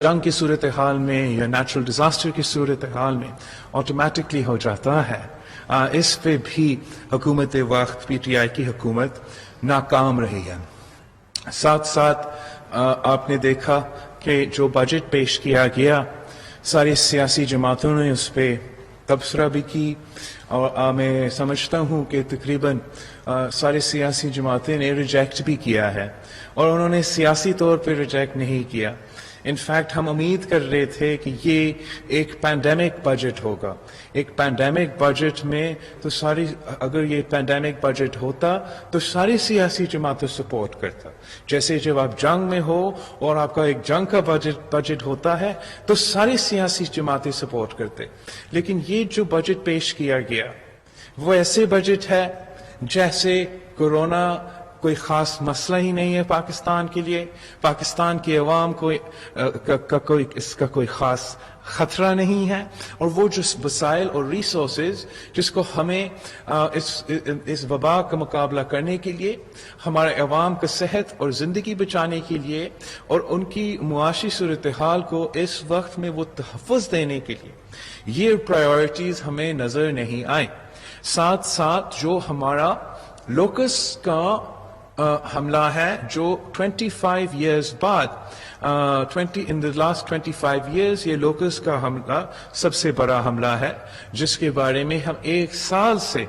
جنگ کی صورتحال میں یا نیچرل ڈیزاسٹر کی صورتحال میں آٹومیٹکلی ہو جاتا ہے. اس پہ بھی حکومت وقت پی ٹی آئی کی حکومت ناکام رہی ہے. ساتھ ساتھ آپ نے دیکھا کہ جو بجٹ پیش کیا گیا ساری سیاسی جماعتوں نے اس پہ تبصرہ بھی کی، اور میں سمجھتا ہوں کہ تقریباً ساری سیاسی جماعتیں نے ریجیکٹ بھی کیا ہے، اور انہوں نے سیاسی طور پہ ریجیکٹ نہیں کیا. انفیکٹ ہم امید کر رہے تھے کہ یہ ایک پینڈیمک بجٹ ہوگا. ایک پینڈیمک بجٹ میں تو اگر یہ پینڈیمک بجٹ ہوتا تو ساری سیاسی جماعتیں سپورٹ کرتا. جیسے جب آپ جنگ میں ہو اور آپ کا ایک جنگ کا بجٹ ہوتا ہے تو ساری سیاسی جماعتیں سپورٹ کرتے. لیکن یہ جو بجٹ پیش کیا گیا وہ ایسے بجٹ ہے جیسے کورونا کوئی خاص مسئلہ ہی نہیں ہے پاکستان کے لیے، پاکستان کی عوام کو اس کا کوئی خاص خطرہ نہیں ہے، اور وہ جو وسائل اور ریسورسز جس کو ہمیں اس وبا کا مقابلہ کرنے کے لیے، ہمارے عوام کا صحت اور زندگی بچانے کے لیے، اور ان کی معاشی صورتحال کو اس وقت میں وہ تحفظ دینے کے لیے، یہ پرائیورٹیز ہمیں نظر نہیں آئیں. ساتھ ساتھ جو ہمارا لوکس کا حملہ ہے جو 25 ایئرز بعد in the last 25 years یہ لوکس کا حملہ سب سے بڑا حملہ ہے، جس کے بارے میں ہم ایک سال سے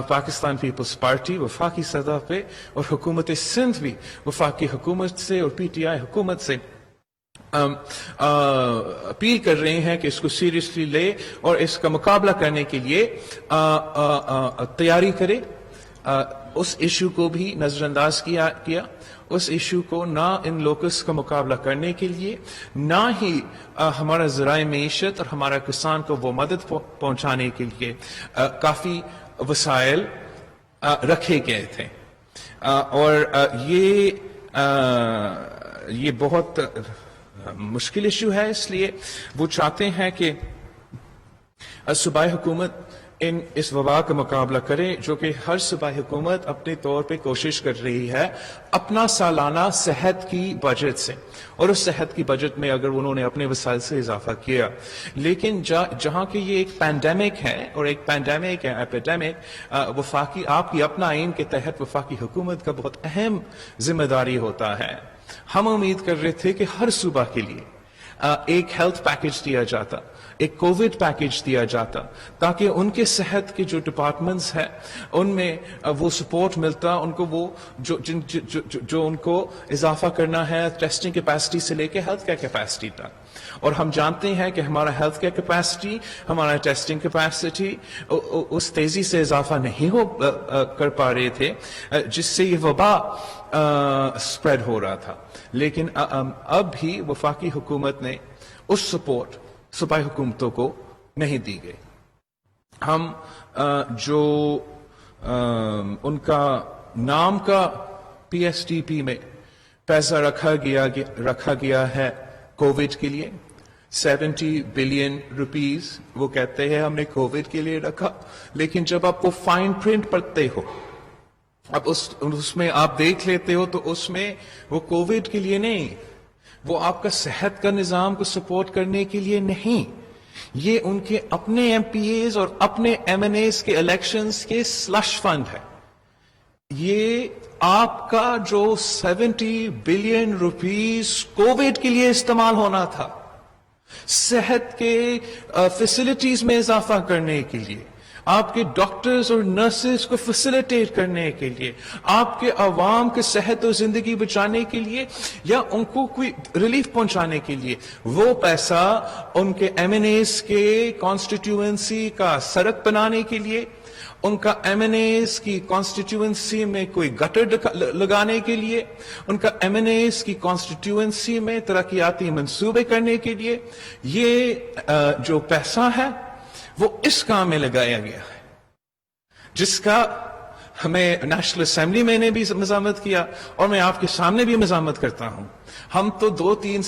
پاکستان پیپلز پارٹی وفاقی سطح پہ اور حکومت سندھ بھی وفاقی حکومت سے اور پی ٹی آئی حکومت سے اپیل کر رہے ہیں کہ اس کو سیریسلی لے اور اس کا مقابلہ کرنے کے لیے تیاری کرے. اس ایشو کو بھی نظر انداز کیا اس ایشو کو نہ ان لوکس کا مقابلہ کرنے کے لیے، نہ ہی ہمارا ذرائع معیشت اور ہمارا کسان کو وہ مدد پہنچانے کے لیے کافی وسائل رکھے گئے تھے. اور یہ بہت مشکل ایشو ہے، اس لیے وہ چاہتے ہیں کہ صوبائی حکومت اس وبا کا مقابلہ کرے، جو کہ ہر صوبائی حکومت اپنے طور پہ کوشش کر رہی ہے اپنا سالانہ صحت کی بجٹ سے، اور اس صحت کی بجٹ میں اگر انہوں نے اپنے وسائل سے اضافہ کیا. لیکن جہاں کہ یہ ایک پینڈیمک ہے، اور ایک پینڈیمک ہے ایپیڈیمک، وفاقی آپ کی اپنا آئین کے تحت وفاقی حکومت کا بہت اہم ذمہ داری ہوتا ہے. ہم امید کر رہے تھے کہ ہر صوبہ کے لیے ایک ہیلتھ پیکج دیا جاتا، ایک کووڈ پیکج دیا جاتا، تاکہ ان کے صحت کے جو ڈپارٹمنٹس ہیں ان میں وہ سپورٹ ملتا، ان کو وہ جو ان کو اضافہ کرنا ہے ٹیسٹنگ کیپیسٹی سے لے کے ہیلتھ کیئر کیپیسٹی تک. اور ہم جانتے ہیں کہ ہمارا ہیلتھ کیئر کیپیسٹی، ہمارا ٹیسٹنگ کیپیسٹی اس تیزی سے اضافہ نہیں کر پا رہے تھے جس سے یہ وبا سپریڈ ہو رہا تھا. لیکن اب بھی وفاقی حکومت نے اس سپورٹ صوبائی حکومتوں کو نہیں دی گئی. ہم جو ان کا نام کا پی ایس ٹی پی میں پیسہ رکھا گیا ہے کووڈ کے لیے 70 بلین روپیز، وہ کہتے ہیں ہم نے کووڈ کے لیے رکھا، لیکن جب آپ کو فائن پرنٹ پڑھتے ہو، اب اس میں آپ دیکھ لیتے ہو تو اس میں وہ کووڈ کے لیے نہیں، وہ آپ کا صحت کا نظام کو سپورٹ کرنے کے لیے نہیں، یہ ان کے اپنے ایم پی ایز اور اپنے ایم این ایز کے الیکشنز کے سلش فنڈ ہے. یہ آپ کا جو 70 بلین روپیز کووڈ کے لیے استعمال ہونا تھا، صحت کے فیسلٹیز میں اضافہ کرنے کے لیے، آپ کے ڈاکٹرز اور نرسز کو فیسیلیٹیٹ کرنے کے لیے، آپ کے عوام کے صحت اور زندگی بچانے کے لیے، یا ان کو کوئی ریلیف پہنچانے کے لیے، وہ پیسہ ان کے ایم این ایز کے کانسٹیٹیوئنسی کا سڑک بنانے کے لیے، ان کا ایم این ایز کی کانسٹیٹیوئنسی میں کوئی گٹر لگانے کے لیے، ان کا ایم این ایز کی کانسٹیٹیوئنسی میں ترقیاتی منصوبے کرنے کے لیے، یہ جو پیسہ ہے وہ اس کام میں لگایا گیا ہے، جس کا ہمیں نیشنل اسمبلی میں نے بھی مذمت کیا، اور میں آپ کے سامنے بھی مذمت کرتا ہوں. ہم تو 2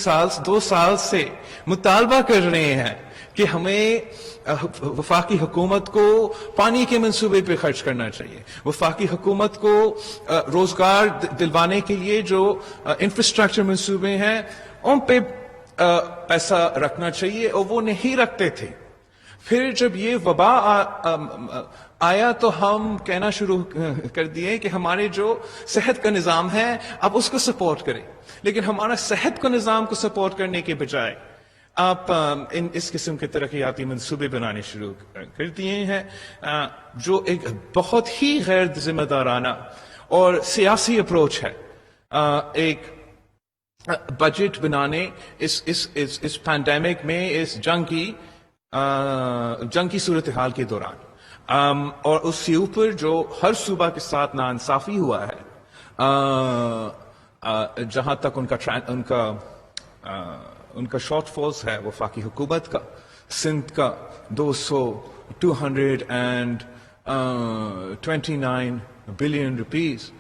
سال سے مطالبہ کر رہے ہیں کہ ہمیں وفاقی حکومت کو پانی کے منصوبے پہ خرچ کرنا چاہیے، وفاقی حکومت کو روزگار دلوانے کے لیے جو انفراسٹرکچر منصوبے ہیں ان پہ پیسہ رکھنا چاہیے اور وہ نہیں رکھتے تھے. پھر جب یہ وبا آیا تو ہم کہنا شروع کر دیے کہ ہمارے جو صحت کا نظام ہے آپ اس کو سپورٹ کریں. لیکن ہمارا صحت کا نظام کو سپورٹ کرنے کے بجائے آپ اس قسم کے ترقیاتی منصوبے بنانے شروع کر دیے ہیں جو ایک بہت ہی غیر ذمہ دارانہ اور سیاسی اپروچ ہے ایک بجٹ بنانے اس پینڈیمک میں اس جنگ کی صورتحال کے دوران اور اس کے اوپر جو ہر صوبہ کے ساتھ ناانصافی ہوا ہے جہاں تک ان کا شارٹ فالز ہے وہ وفاقی حکومت کا سندھ کا 229 بلین روپیز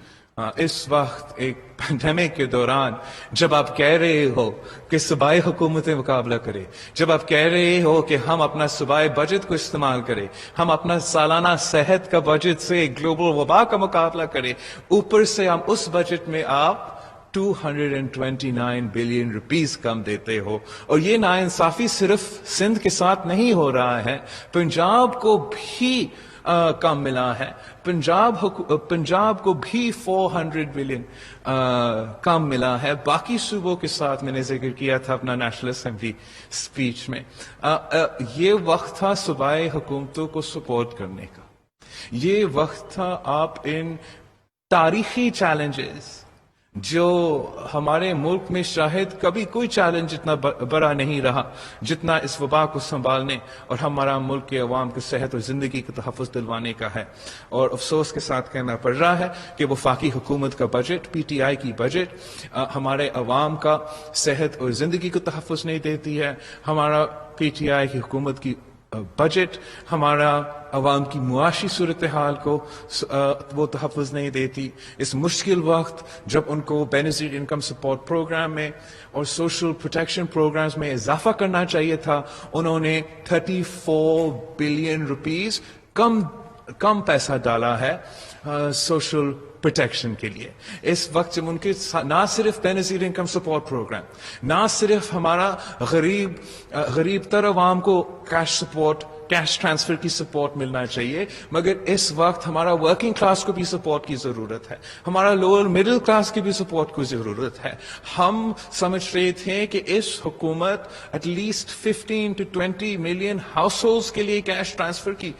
اس وقت ایک پینڈیمک کے دوران جب آپ کہہ رہے ہو کہ صوبائی حکومتیں مقابلہ کرے، جب آپ کہہ رہے ہو کہ ہم اپنا صوبائی بجٹ کو استعمال کریں، ہم اپنا سالانہ صحت کا بجٹ سے گلوبل وبا کا مقابلہ کریں، اوپر سے ہم اس بجٹ میں آپ 229 بلین روپیز کم دیتے ہو. اور یہ ناانصافی صرف سندھ کے ساتھ نہیں ہو رہا ہے، پنجاب کو بھی کم ملا ہے. پنجاب کو بھی 400 بلین کم ملا ہے. باقی صوبوں کے ساتھ میں نے ذکر کیا تھا اپنا نیشنل اسمبلی اسپیچ میں. یہ وقت تھا صوبائی حکومتوں کو سپورٹ کرنے کا. یہ وقت تھا آپ ان تاریخی چیلنجز جو ہمارے ملک میں شاید کبھی کوئی چیلنج اتنا بڑا نہیں رہا جتنا اس وبا کو سنبھالنے اور ہمارا ملک کے عوام کی صحت اور زندگی کا تحفظ دلوانے کا ہے. اور افسوس کے ساتھ کہنا پڑ رہا ہے کہ وفاقی حکومت کا بجٹ، پی ٹی آئی کی بجٹ ہمارے عوام کا صحت اور زندگی کو تحفظ نہیں دیتی ہے. ہمارا پی ٹی آئی کی حکومت کی بجٹ ہمارا عوام کی معاشی صورتحال کو وہ تحفظ نہیں دیتی. اس مشکل وقت جب ان کو بینیفٹ انکم سپورٹ پروگرام میں اور سوشل پروٹیکشن پروگرامز میں اضافہ کرنا چاہیے تھا، انہوں نے 34 بلین روپیز کم پیسہ ڈالا ہے سوشل پروٹیکشن کے لیے. اس وقت جب ان کے نہ صرف بینیفٹ انکم سپورٹ پروگرام، نہ صرف ہمارا غریب تر عوام کو کیش ٹرانسفر کی سپورٹ ملنا چاہیے، مگر اس وقت ہمارا ورکنگ کلاس کو بھی سپورٹ کی ضرورت ہے، ہمارا لوور مڈل کلاس کی بھی سپورٹ کی ضرورت ہے. ہم سمجھ رہے تھے کہ اس حکومت ایٹ لیسٹ 15 to 20 ملین ہاؤس ہولڈز کے لیے کیش ٹرانسفر کی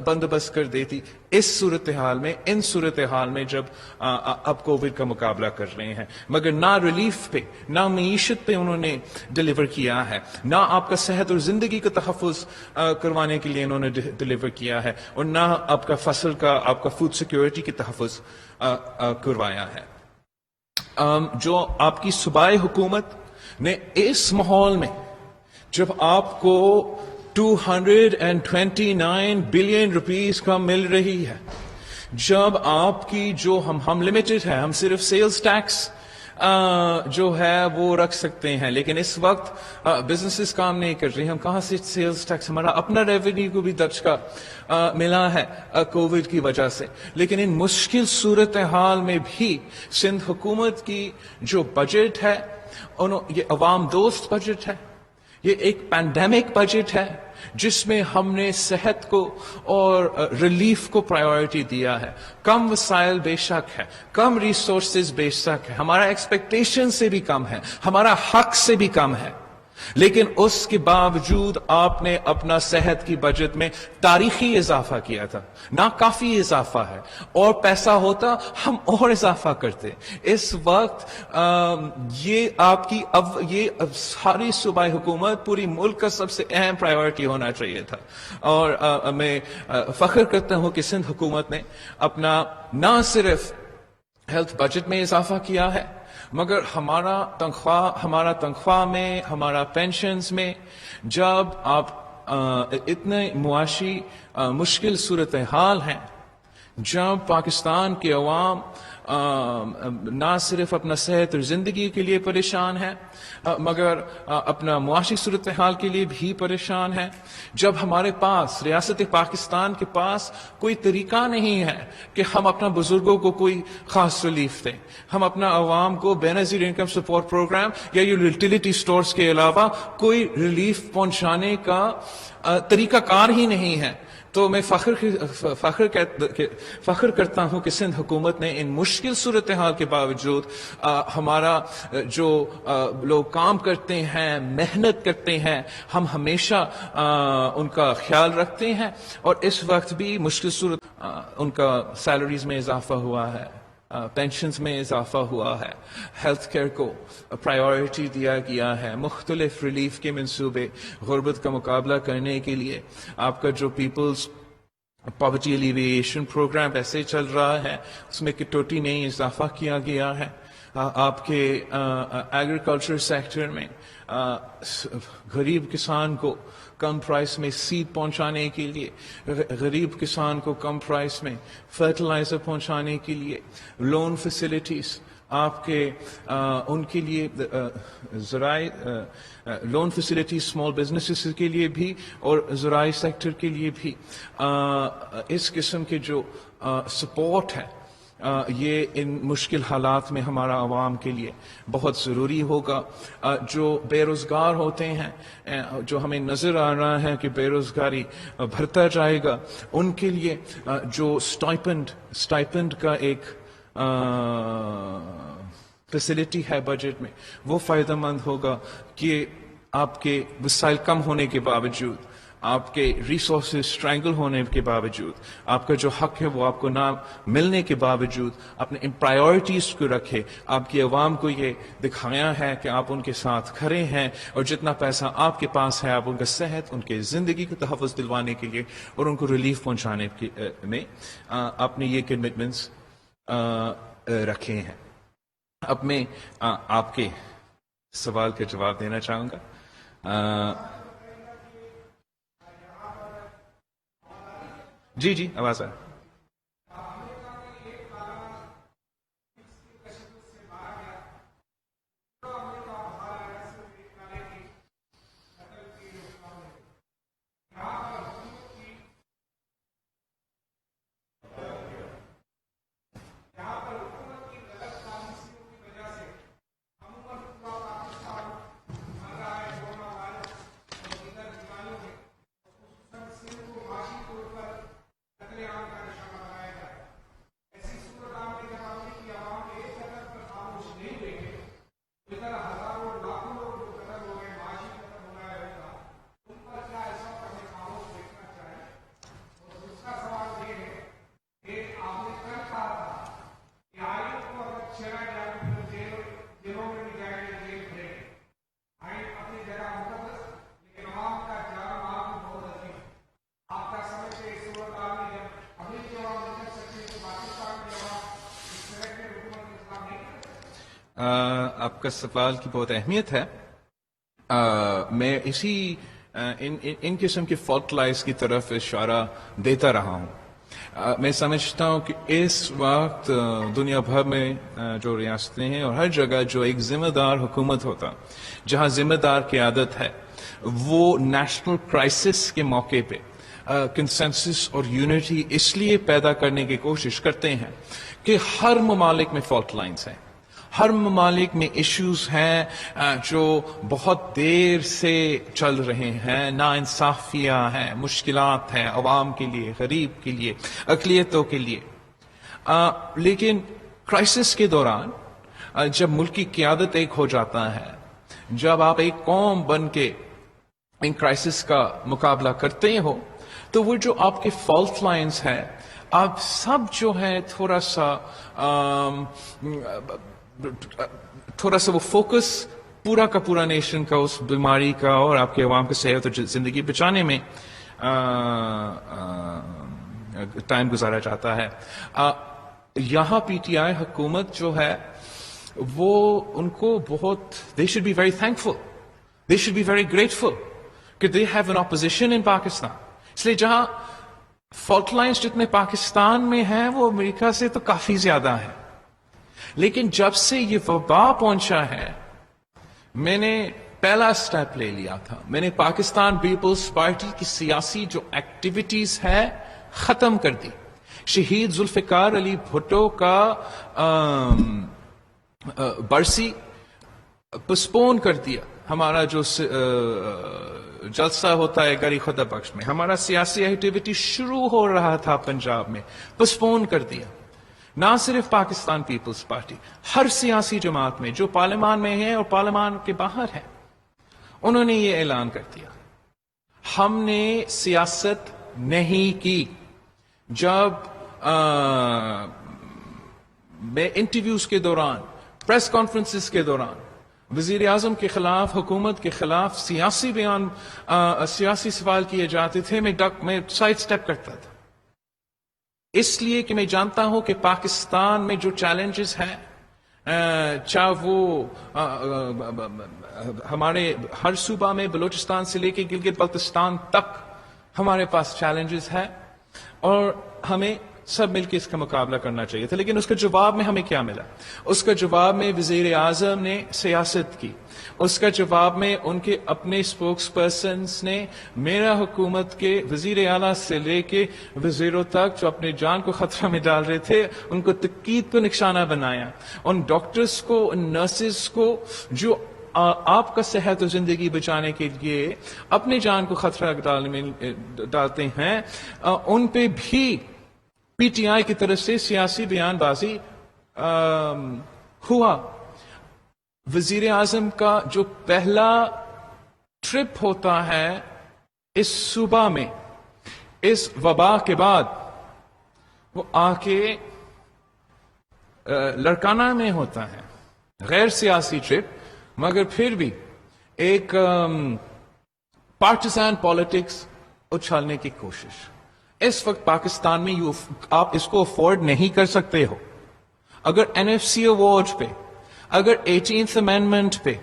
بندوبست کر دیتی. ان صورتحال میں جب اب کووڈ کا مقابلہ کر رہے ہیں، مگر نہ ریلیف پہ، نہ معیشت پہ انہوں نے ڈلیور کیا ہے، نہ آپ کا صحت اور زندگی کا تحفظ کروانے کے لیے انہوں نے ڈلیور کیا ہے، اور نہ آپ کا فصل کا، آپ کا فوڈ سیکیورٹی کی تحفظ کروایا ہے. جو آپ کی صوبائی حکومت نے اس ماحول میں جب آپ کو 229 بلین روپیز کا مل رہی ہے، جب آپ کی جو ہم لمیٹڈ ہے، ہم صرف سیلز ٹیکس جو ہے وہ رکھ سکتے ہیں، لیکن اس وقت بزنسز کام نہیں کر رہی. ہم کہاں سے سیلز ٹیکس، ہمارا اپنا ریونیو کو بھی دھچکا ملا ہے کووڈ کی وجہ سے. لیکن ان مشکل صورتحال میں بھی سندھ حکومت کی جو بجٹ ہے یہ عوام دوست بجٹ ہے، یہ ایک پینڈیمک بجٹ ہے جس میں ہم نے صحت کو اور ریلیف کو پرائیورٹی دیا ہے. کم وسائل بے شک ہے، کم ریسورسز بے شک ہے، ہمارا ایکسپیکٹیشن سے بھی کم ہے، ہمارا حق سے بھی کم ہے، لیکن اس کے باوجود آپ نے اپنا صحت کی بجٹ میں تاریخی اضافہ کیا تھا. ناکافی اضافہ ہے، اور پیسہ ہوتا ہم اور اضافہ کرتے. اس وقت یہ آپ کی یہ ساری صوبائی حکومت پوری ملک کا سب سے اہم پرائیورٹی ہونا چاہیے تھا. اور میں فخر کرتا ہوں کہ سندھ حکومت نے اپنا نہ صرف ہیلتھ بجٹ میں اضافہ کیا ہے، مگر ہمارا تنخواہ میں، ہمارا پینشنز میں، جب آپ اتنے معاشی مشکل صورتحال ہیں، جب پاکستان کے عوام نہ صرف اپنا صحت اور زندگی کے لیے پریشان ہے مگر اپنا معاشی صورتحال کے لیے بھی پریشان ہے، جب ہمارے پاس ریاست پاکستان کے پاس کوئی طریقہ نہیں ہے کہ ہم اپنا بزرگوں کو کوئی خاص ریلیف دیں، ہم اپنا عوام کو بے نظیر انکم سپورٹ پروگرام یا یوٹیلیٹی سٹورز کے علاوہ کوئی ریلیف پہنچانے کا طریقہ کار ہی نہیں ہے، تو میں فخر کرتا ہوں کہ سندھ حکومت نے ان مشکل صورتحال کے باوجود ہمارا جو لوگ کام کرتے ہیں، محنت کرتے ہیں، ہم ہمیشہ ان کا خیال رکھتے ہیں، اور اس وقت بھی مشکل صورت ان کا سیلریز میں اضافہ ہوا ہے، پینشنز میں اضافہ ہوا ہے، ہیلتھ کیئر کو پرائیورٹی دیا گیا ہے، مختلف ریلیف کے منصوبے غربت کا مقابلہ کرنے کے لیے آپ کا جو پیپلز پاورٹی ایلیویشن پروگرام ایسے چل رہا ہے، اس میں کٹوتی میں اضافہ کیا گیا ہے، آپ کے ایگریکلچر سیکٹر میں غریب کسان کو کم پرائس میں سیڈ پہنچانے کے لیے، غریب کسان کو کم پرائس میں فرٹیلائزر پہنچانے کے لیے لون فیسلٹیز آپ کے ان کے لیے ذرائع لون فیسلٹی اسمال بزنسز کے لیے بھی اور ذرائع سیکٹر کے لیے بھی اس قسم کے جو سپورٹ ہے یہ ان مشکل حالات میں ہمارا عوام کے لیے بہت ضروری ہوگا۔ جو بے روزگار ہوتے ہیں، جو ہمیں نظر آ رہا ہے کہ بے روزگاری بڑھتا جائے گا، ان کے لیے جو اسٹائپنڈ کا ایک فیسلٹی ہے بجٹ میں، وہ فائدہ مند ہوگا کہ آپ کے وسائل کم ہونے کے باوجود، آپ کے ریسورسز اسٹرینگل ہونے کے باوجود، آپ کا جو حق ہے وہ آپ کو نہ ملنے کے باوجود اپنے ان پرائیورٹیز کو رکھے، آپ کی عوام کو یہ دکھایا ہے کہ آپ ان کے ساتھ کھڑے ہیں، اور جتنا پیسہ آپ کے پاس ہے آپ ان کا صحت، ان کے زندگی کو تحفظ دلوانے کے لیے اور ان کو ریلیف پہنچانے میں آپ نے یہ کمٹمنٹس رکھے ہیں۔ اب میں آپ کے سوال کا جواب دینا چاہوں گا۔ جی آواز آ رہی ہے۔ آپ کا سوال کی بہت اہمیت ہے۔ میں اسی ان قسم کے فالٹ لائنز کی طرف اشارہ دیتا رہا ہوں۔ میں سمجھتا ہوں کہ اس وقت دنیا بھر میں جو ریاستیں ہیں اور ہر جگہ جو ایک ذمہ دار حکومت ہوتا، جہاں ذمہ دار قیادت ہے، وہ نیشنل کرائسس کے موقع پہ کنسنسس اور یونٹی اس لیے پیدا کرنے کی کوشش کرتے ہیں کہ ہر ممالک میں فالٹ لائنز ہیں، ہر ممالک میں ایشوز ہیں جو بہت دیر سے چل رہے ہیں، ناانصافیاں ہیں، مشکلات ہیں عوام کے لیے، غریب کے لیے، اقلیتوں کے لیے۔ لیکن کرائسس کے دوران جب ملک کی قیادت ایک ہو جاتا ہے، جب آپ ایک قوم بن کے ان کرائسس کا مقابلہ کرتے ہو، تو وہ جو آپ کے فالٹ لائنز ہیں، آپ سب جو ہے تھوڑا سا وہ فوکس پورا کا پورا نیشن کا اس بیماری کا اور آپ کے عوام کی صحت اور زندگی بچانے میں ٹائم گزارا جاتا ہے۔ یہاں پی ٹی آئی حکومت جو ہے وہ ان کو بہت they should be very thankful, they should be very grateful کہ they have an opposition in Pakistan۔ اس لیے جہاں فالٹ لائنز جتنے پاکستان میں ہیں وہ امریکہ سے تو کافی زیادہ ہیں، لیکن جب سے یہ وبا پہنچا ہے میں نے پہلا سٹیپ لے لیا تھا، میں نے پاکستان پیپلز پارٹی کی سیاسی جو ایکٹیویٹیز ہے ختم کر دی. شہید ذوالفقار علی بھٹو کا برسی پسپون کر دیا، ہمارا جو جلسہ ہوتا ہے گری خدا بخش میں، ہمارا سیاسی ایکٹیویٹی شروع ہو رہا تھا پنجاب میں، پسپون کر دیا. نہ صرف پاکستان پیپلز پارٹی، ہر سیاسی جماعت میں جو پارلیمان میں ہے اور پارلیمان کے باہر ہے، انہوں نے یہ اعلان کر دیا ہم نے سیاست نہیں کی. جب میں انٹرویوز کے دوران، پریس کانفرنسز کے دوران وزیر اعظم کے خلاف، حکومت کے خلاف سیاسی بیان، سیاسی سوال کیے جاتے تھے، میں سائڈ سٹیپ کرتا تھا، اس لیے کہ میں جانتا ہوں کہ پاکستان میں جو چیلنجز ہیں، چاہے وہ ہمارے ہر صوبہ میں، بلوچستان سے لے کے گلگت بلتستان تک ہمارے پاس چیلنجز ہیں اور ہمیں سب مل کے اس کا مقابلہ کرنا چاہیے تھا. لیکن اس کا جواب میں ہمیں کیا ملا؟ اس کا جواب میں وزیر اعظم نے سیاست کی، اس کا جواب میں ان کے اپنے اسپوکس پرسنز نے میرا حکومت کے وزیر اعلیٰ سے لے کے وزیروں تک جو اپنے جان کو خطرہ میں ڈال رہے تھے ان کو تنقید کو نشانہ بنایا. ان ڈاکٹرز کو، ان نرسز کو جو آپ کا صحت و زندگی بچانے کے لیے اپنے جان کو خطرہ ڈالتے ہیں، ان پہ بھی پی ٹی آئی کی طرف سے سیاسی بیان بازی ہوا. وزیر اعظم کا جو پہلا ٹرپ ہوتا ہے اس صوبہ میں اس وبا کے بعد، وہ آ کے لڑکانہ میں ہوتا ہے، غیر سیاسی ٹرپ، مگر پھر بھی ایک پارٹیزان پالیٹکس اچھالنے کی کوشش. اس وقت پاکستان میں آپ اس کو افورڈ نہیں کر سکتے ہو. اگر این ایف سی ایوارڈ پہ، اگر 18th امینڈمنٹ پہ،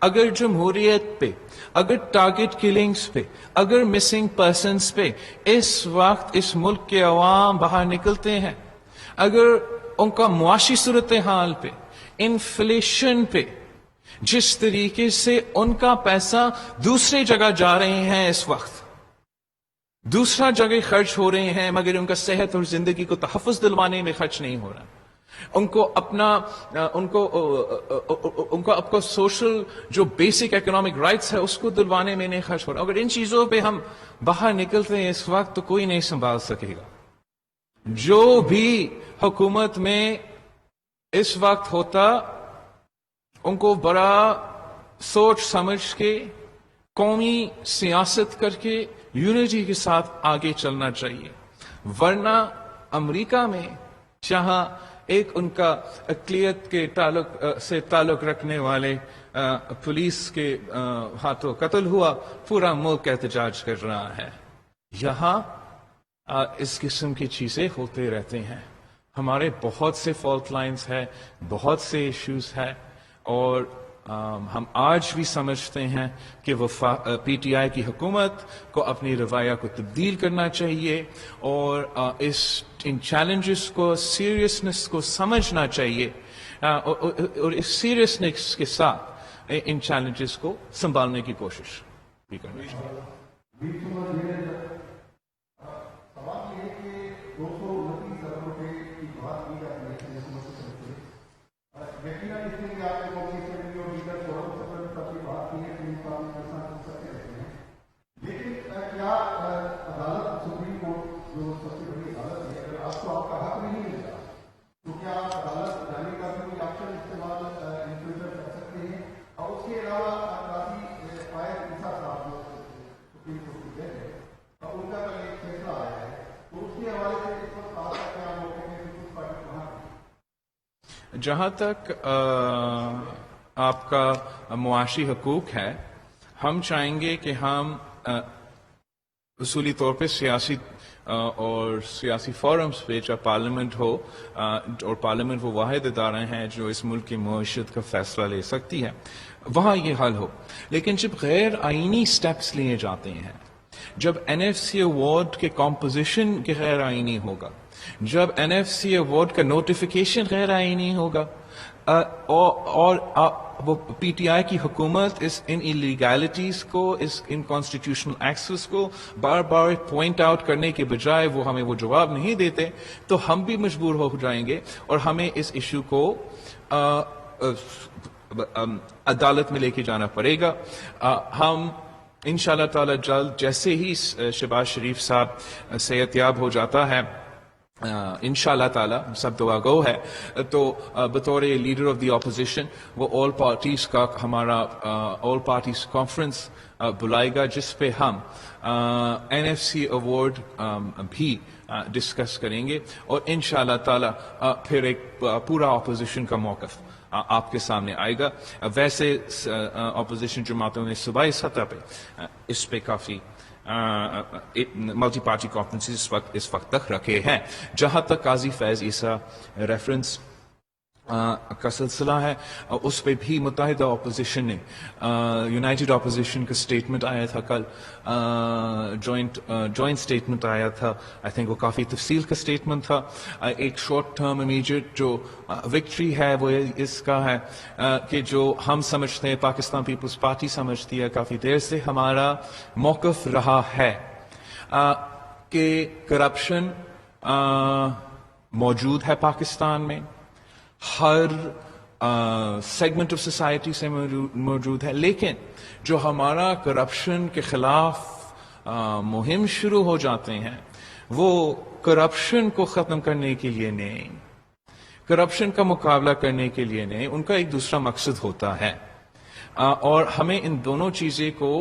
اگر جمہوریت پہ، اگر ٹارگٹ کلنگز پہ، اگر مسنگ پرسنز پہ اس وقت اس ملک کے عوام باہر نکلتے ہیں، اگر ان کا معاشی صورتحال پہ، انفلیشن پہ، جس طریقے سے ان کا پیسہ دوسری جگہ جا رہے ہیں، اس وقت دوسرا جگہ خرچ ہو رہے ہیں، مگر ان کا صحت اور زندگی کو تحفظ دلوانے میں خرچ نہیں ہو رہا، ان کو اپنا سوشل جو بیسک اکنامک رائٹس ہے اس کو دلوانے میں نہیں خرچ ہو رہا. اگر ان چیزوں پہ ہم باہر نکلتے ہیں اس وقت تو کوئی نہیں سنبھال سکے گا. جو بھی حکومت میں اس وقت ہوتا ان کو بڑا سوچ سمجھ کے قومی سیاست کر کے یونٹی کے ساتھ آگے چلنا چاہیے. ورنہ امریکہ میں جہاں ایک ان کا اقلیت کے تعلق رکھنے والے پولیس کے ہاتھوں قتل ہوا، پورا ملک احتجاج کر رہا ہے، یہاں اس قسم کی چیزیں ہوتے رہتے ہیں. ہمارے بہت سے فالٹ لائنز ہیں، بہت سے ایشوز ہیں، اور ہم آج بھی سمجھتے ہیں کہ وہ پی ٹی آئی کی حکومت کو اپنی رویہ کو تبدیل کرنا چاہیے اور ان چیلنجز کو، سیریسنس کو سمجھنا چاہیے اور اس سیریسنس کے ساتھ ان چیلنجز کو سنبھالنے کی کوشش بھی کرنا چاہیے. جہاں تک آپ کا معاشی حقوق ہے، ہم چاہیں گے کہ ہم اصولی طور پہ سیاسی اور سیاسی فورمز پہ، جب پارلیمنٹ ہو، اور پارلیمنٹ وہ واحد ادارے ہیں جو اس ملک کی معیشت کا فیصلہ لے سکتی ہے، وہاں یہ حل ہو. لیکن جب غیر آئینی سٹیپس لیے جاتے ہیں، جب این ایف سی ایوارڈ کے کمپوزیشن کے غیر آئینی ہوگا، جب این ایف سی ایوارڈ کا نوٹیفیکیشن غیر آئینی ہوگا، اور وہ پی ٹی آئی کی حکومت ان انلیگیلٹیز کو، اس ان کانسٹیٹیوشنل ایکسس کو بار بار پوائنٹ آؤٹ کرنے کے بجائے وہ ہمیں وہ جواب نہیں دیتے، تو ہم بھی مجبور ہو جائیں گے اور ہمیں اس ایشو کو عدالت میں لے کے جانا پڑے گا۔ ہم انشاءاللہ تعالی جلد جیسے ہی شہباز شریف صاحب صحت یاب ہو جاتا ہے، انشاءاللہ تعالی سب دعا گو ہے، تو بطور لیڈر آف دی اپوزیشن وہ آل پارٹیز کا ہمارا آل پارٹیز کانفرنس بلائے گا، جس پہ ہم این ایف سی ایوارڈ بھی ڈسکس کریں گے، اور انشاءاللہ تعالی پھر ایک پورا اپوزیشن کا موقف آپ کے سامنے آئے گا۔ ویسے اپوزیشن جماعتوں نے صوبائی سطح پہ اس پہ کافی ملٹی پارٹی کانفرنسز اس وقت تک رکھے ہیں۔ جہاں تک قاضی فیض عیسیٰ ریفرنس کا سلسلہ ہے، اس پہ بھی متحدہ اپوزیشن نے یونائٹڈ اپوزیشن کا سٹیٹمنٹ آیا تھا کل، جوائنٹ سٹیٹمنٹ آیا تھا، آئی تھنک وہ کافی تفصیل کا سٹیٹمنٹ تھا۔ ایک شارٹ ٹرم امیجیٹ جو وکٹری ہے وہ اس کا ہے کہ جو ہم سمجھتے ہیں، پاکستان پیپلز پارٹی سمجھتی ہے کافی دیر سے ہمارا موقف رہا ہے کہ کرپشن موجود ہے پاکستان میں، ہر سیگمنٹ آف سوسائٹی سے موجود ہے، لیکن جو ہمارا کرپشن کے خلاف مہم شروع ہو جاتے ہیں وہ کرپشن کو ختم کرنے کے لیے نہیں، کرپشن کا مقابلہ کرنے کے لیے نہیں، ان کا ایک دوسرا مقصد ہوتا ہے، اور ہمیں ان دونوں چیزیں کو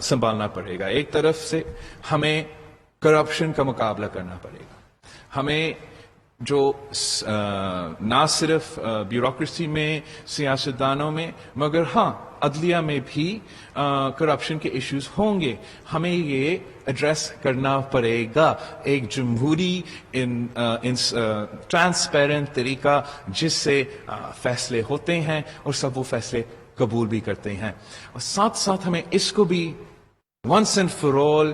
سنبھالنا پڑے گا۔ ایک طرف سے ہمیں کرپشن کا مقابلہ کرنا پڑے گا، ہمیں جو نہ صرف بیوروکریسی میں، سیاستدانوں میں، مگر ہاں عدلیہ میں بھی کرپشن کے ایشوز ہوں گے، ہمیں یہ ایڈریس کرنا پڑے گا ایک جمہوری ٹرانسپیرنٹ طریقہ جس سے فیصلے ہوتے ہیں اور سب وہ فیصلے قبول بھی کرتے ہیں، اور ساتھ ساتھ ہمیں اس کو بھی ونس اینڈ فار آل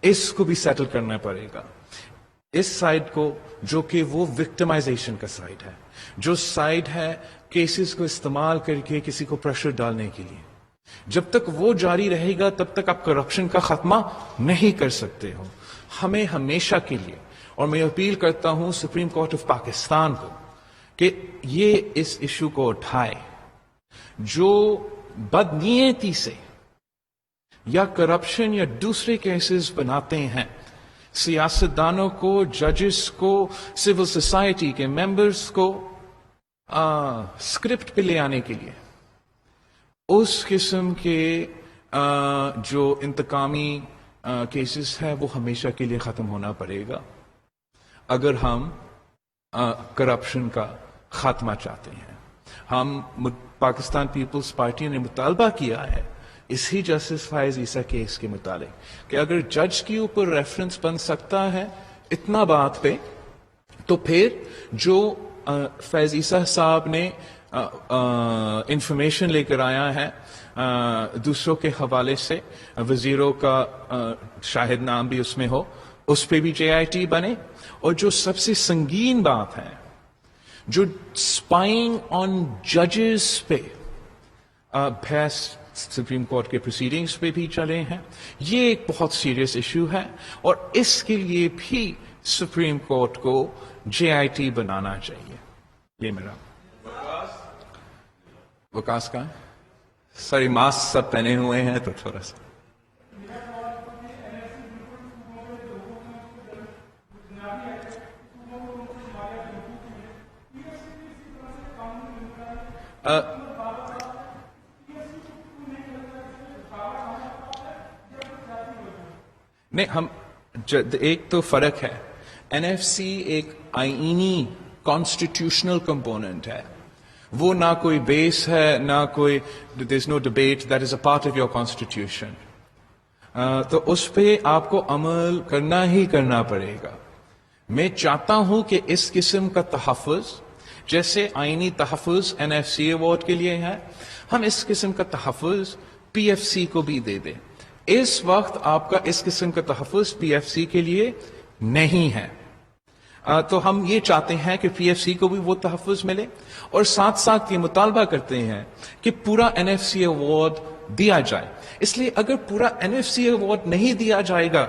اس کو بھی سیٹل کرنا پڑے گا، اس سائڈ کو جو کہ وہ وکٹمائزیشن کا سائڈ ہے، جو سائڈ ہے کیسز کو استعمال کر کے کسی کو پریشر ڈالنے کے لیے۔ جب تک وہ جاری رہے گا تب تک آپ کرپشن کا خاتمہ نہیں کر سکتے ہو۔ ہمیں ہمیشہ کے لیے، اور میں اپیل کرتا ہوں سپریم کورٹ آف پاکستان کو کہ یہ اس ایشو کو اٹھائے، جو بدنیتی سے یا کرپشن یا دوسرے کیسز بناتے ہیں سیاستدانوں کو، ججز کو، سول سوسائٹی کے ممبرز کو اسکرپٹ پہ لے آنے کے لیے، اس قسم کے جو انتقامی کیسز ہے وہ ہمیشہ کے لیے ختم ہونا پڑے گا اگر ہم کرپشن کا خاتمہ چاہتے ہیں۔ ہم پاکستان پیپلز پارٹی نے مطالبہ کیا ہے اسی جسٹس فیض عیسیٰ کیس کے متعلق کہ اگر جج کے اوپر ریفرنس بن سکتا ہے اتنا بات پہ، تو پھر جو فیض عیسیٰ صاحب نے انفارمیشن لے کر آیا ہے دوسروں کے حوالے سے، وزیروں کا شاہد نام بھی اس میں ہو، اس پہ بھی جے آئی ٹی بنے، اور جو سب سے سنگین بات ہے، جو اسپائنگ آن ججز پہ بحث سپریم کورٹ کے پروسیڈنگز پہ بھی چلے ہیں، یہ ایک بہت سیریس ایشو ہے، اور اس کے لیے بھی سپریم کورٹ کو جے آئی ٹی بنانا چاہیے۔ یہ میرا وکاس کا ساری ماسک سب پہنے ہوئے ہیں تو تھوڑا سا نہیں، ہم ایک تو فرق ہے، این ایف سی ایک آئینی کانسٹیٹیوشنل کمپوننٹ ہے، وہ نہ کوئی بیس ہے، نہ کوئی there is no debate, that is a part of your constitution, تو اس پہ آپ کو عمل کرنا ہی کرنا پڑے گا۔ میں چاہتا ہوں کہ اس قسم کا تحفظ، جیسے آئینی تحفظ این ایف سی ایوارڈ کے لیے ہے، ہم اس قسم کا تحفظ پی ایف سی کو بھی دے دیں، اس وقت آپ کا اس قسم کا تحفظ پی ایف سی کے لیے نہیں ہے. تو ہم یہ چاہتے ہیں کہ پی ایف سی کو بھی وہ تحفظ ملے, اور ساتھ ساتھ یہ مطالبہ کرتے ہیں کہ پورا این ایف سی ایوارڈ دیا جائے. اس لیے اگر پورا این ایف سی ایوارڈ نہیں دیا جائے گا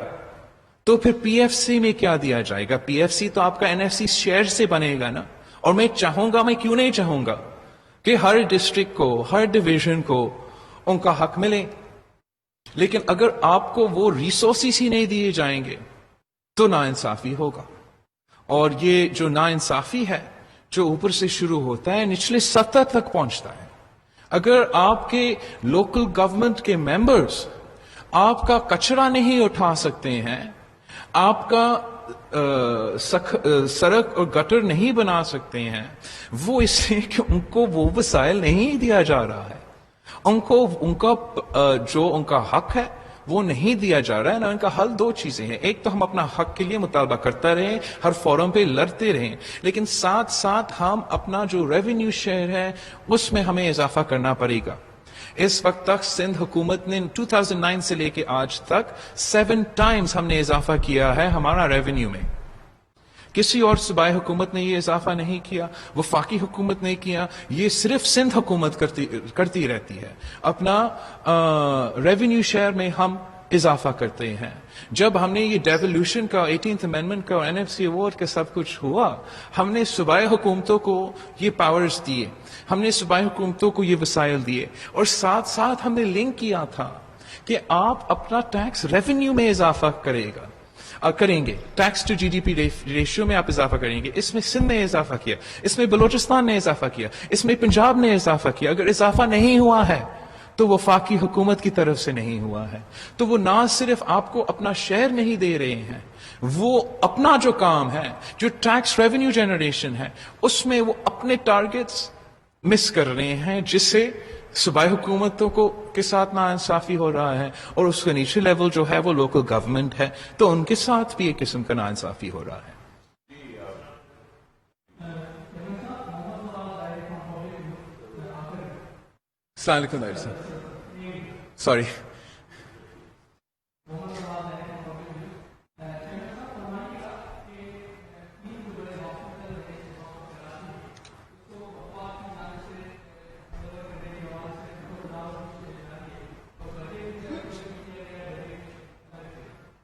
تو پھر پی ایف سی میں کیا دیا جائے گا؟ پی ایف سی تو آپ کا این ایف سی شیئر سے بنے گا نا. اور میں چاہوں گا, میں کیوں نہیں چاہوں گا کہ ہر ڈسٹرکٹ کو, ہر ڈویژن کو ان کا حق ملے, لیکن اگر آپ کو وہ ریسورسز ہی نہیں دیے جائیں گے تو ناانصافی ہوگا. اور یہ جو ناانصافی ہے جو اوپر سے شروع ہوتا ہے نچلے سطح تک پہنچتا ہے. اگر آپ کے لوکل گورنمنٹ کے ممبرز آپ کا کچرا نہیں اٹھا سکتے ہیں, آپ کا سڑک اور گٹر نہیں بنا سکتے ہیں, وہ اس لیے کہ ان کو وہ وسائل نہیں دیا جا رہا ہے, ان کو ان کا جو ان کا حق ہے وہ نہیں دیا جا رہا ہے نا. ان کا حل دو چیزیں ہیں, ایک تو ہم اپنا حق کے لیے مطالبہ کرتا رہیں, ہر فورم پہ لڑتے رہیں, لیکن ساتھ ساتھ ہم اپنا جو ریونیو شیئر ہے اس میں ہمیں اضافہ کرنا پڑے گا. اس وقت تک سندھ حکومت نے 2009 سے لے کے آج تک 7 ٹائمز ہم نے اضافہ کیا ہے ہمارا ریونیو میں. کسی اور صوبائی حکومت نے یہ اضافہ نہیں کیا, وفاقی حکومت نے کیا, یہ صرف سندھ حکومت کرتی رہتی ہے. اپنا ریونیو شیئر میں ہم اضافہ کرتے ہیں. جب ہم نے یہ ڈیولیوشن کا 18th امینڈمنٹ کا اور این ایف سی ایوارڈ کا سب کچھ ہوا, ہم نے صوبائی حکومتوں کو یہ پاورز دیے, ہم نے صوبائی حکومتوں کو یہ وسائل دیے, اور ساتھ ساتھ ہم نے لنک کیا تھا کہ آپ اپنا ٹیکس ریونیو میں اضافہ کریں گے, tax to G D P ratio میں آپ اضافہ کریں گے. اس میں سندھ نے اضافہ کیا, اس میں بلوچستان نے اضافہ کیا, اس میں پنجاب نے اضافہ کیا. اگر اضافہ نہیں ہوا ہے تو وفاقی حکومت کی طرف سے نہیں ہوا ہے. تو وہ نہ صرف آپ کو اپنا شیئر نہیں دے رہے ہیں, وہ اپنا جو کام ہے, جو ٹیکس ریونیو جنریشن ہے, اس میں وہ اپنے ٹارگٹس مس کر رہے ہیں, جس سے صوبائی حکومتوں کو کے ساتھ ناانصافی ہو رہا ہے, اور اس کا نیچے لیول جو ہے وہ لوکل گورنمنٹ ہے, تو ان کے ساتھ بھی ایک قسم کا ناانصافی ہو رہا ہے. السلام علیکم ڈاکٹر صاحب, سوری.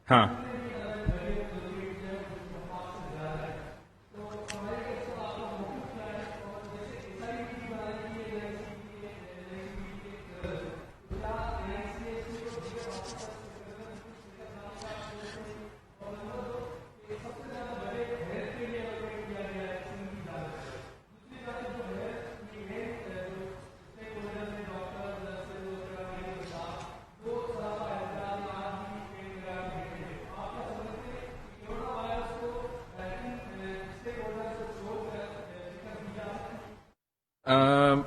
ہاں,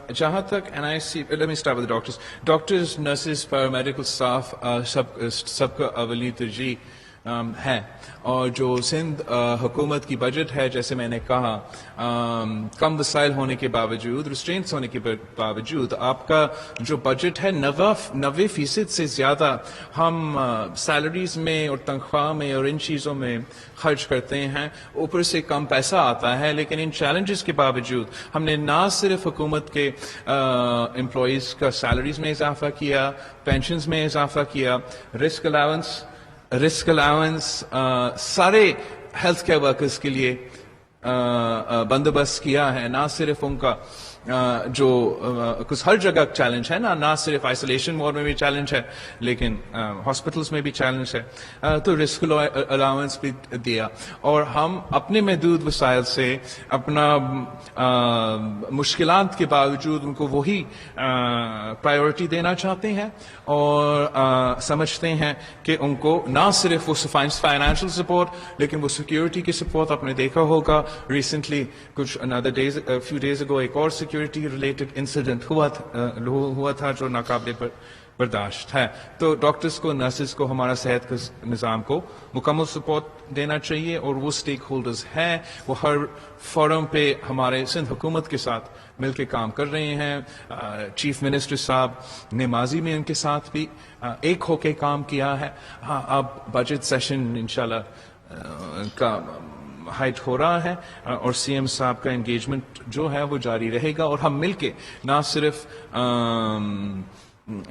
جہاں تک N I C, let me start with doctors, nurses, paramedical staff, سب کا اولی ترجیح ہے. اور جو سندھ حکومت کی بجٹ ہے, جیسے میں نے کہا, کم وسائل ہونے کے باوجود, ریسٹرینٹس ہونے کے باوجود, آپ کا جو بجٹ ہے 90% سے زیادہ ہم سیلریز میں اور تنخواہ میں اور ان چیزوں میں خرچ کرتے ہیں. اوپر سے کم پیسہ آتا ہے, لیکن ان چیلنجز کے باوجود ہم نے نہ صرف حکومت کے امپلائیز کا سیلریز میں اضافہ کیا, پینشنز میں اضافہ کیا, رسک الاؤنس سارے ہیلتھ کیئر ورکرز کے لیے بندوبست کیا ہے. نہ صرف ان کا جو کچھ ہر جگہ چیلنج ہے نا, نہ صرف آئسولیشن وارڈ میں بھی چیلنج ہے, لیکن ہاسپٹلس میں بھی چیلنج ہے, تو رسک الاؤنس بھی دیا. اور ہم اپنے محدود وسائل سے, اپنا مشکلات کے باوجود ان کو وہی پرائیورٹی دینا چاہتے ہیں, اور سمجھتے ہیں کہ ان کو نہ صرف وہ فائنینشیل سپورٹ, لیکن وہ سیکیورٹی کی سپورٹ. آپ نے دیکھا ہوگا ریسنٹلی کچھ فیو ڈیز اگو ایک اور سیکورٹی ریلیٹڈ انسیڈنٹ ہوا تھا جو ناقابل برداشت ہے. تو ڈاکٹرز کو، نرسز کو، ہمارا صحت کے نظام کو مکمل سپورٹ دینا چاہیے، اور وہ اسٹیک ہولڈرز ہیں، وہ ہر فورم پہ ہمارے سندھ حکومت کے ساتھ مل کے کام کر رہے ہیں. چیف منسٹر صاحب نے ماضی میں ان کے ساتھ بھی ایک ہو کے کام کیا ہے. ہاں، اب بجٹ سیشن انشاءاللہ کا ہائٹ ہو رہا ہے، اور سی ایم صاحب کا انگیجمنٹ جو ہے وہ جاری رہے گا، اور ہم مل کے نہ صرف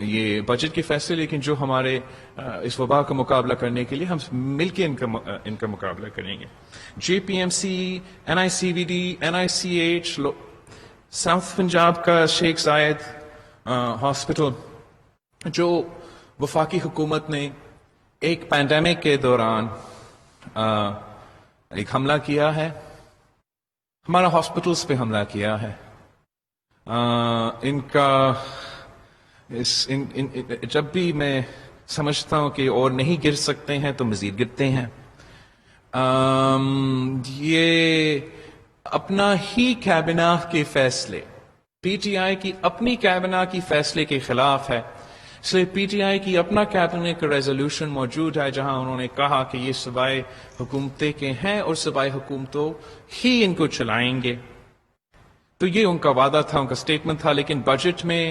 یہ بجٹ کے فیصلے، لیکن جو ہمارے اس وبا کا مقابلہ کرنے کے لیے ہم مل کے ان کا مقابلہ کریں گے. جے P M C, N I C we D, N I C H, south Punjab کا شیخ زائد ہاسپٹل، جو وفاقی حکومت نے ایک پینڈیمک کے دوران ایک حملہ کیا ہے، ہمارا ہاسپٹلس پہ حملہ کیا ہے. ان کا جب بھی میں سمجھتا ہوں کہ اور نہیں گر سکتے ہیں تو مزید گرتے ہیں. یہ اپنا ہی کابینہ کے فیصلے، پی ٹی آئی کی اپنی کابینہ کی فیصلے کے خلاف ہے. اس لیے پی ٹی آئی کی اپنا کابینہ کا ریزولوشن موجود ہے، جہاں انہوں نے کہا کہ یہ صوبائی حکومتیں کے ہیں اور صوبائی حکومتوں ہی ان کو چلائیں گے. تو یہ ان کا وعدہ تھا، ان کا سٹیٹمنٹ تھا. لیکن بجٹ میں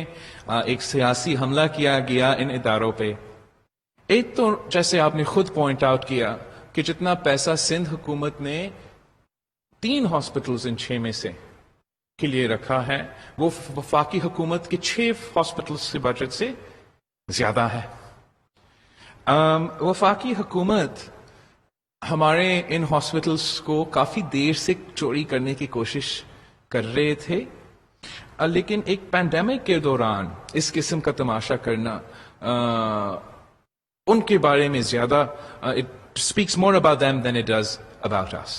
ایک سیاسی حملہ کیا گیا ان اداروں پہ. ایک تو جیسے آپ نے خود پوائنٹ آؤٹ کیا کہ جتنا پیسہ سندھ حکومت نے 3 ہاسپٹلز ان 6 میں سے کے لیے رکھا ہے، وہ وفاقی حکومت کے 6 ہاسپٹلز کے بجٹ سے زیادہ ہے. وفاقی حکومت ہمارے ان ہاسپٹلز کو کافی دیر سے چوری کرنے کی کوشش کر رہے تھے، لیکن ایک پینڈیمک کے دوران اس قسم کا تماشا کرنا ان کے بارے میں زیادہ، it speaks more about them than it does about us.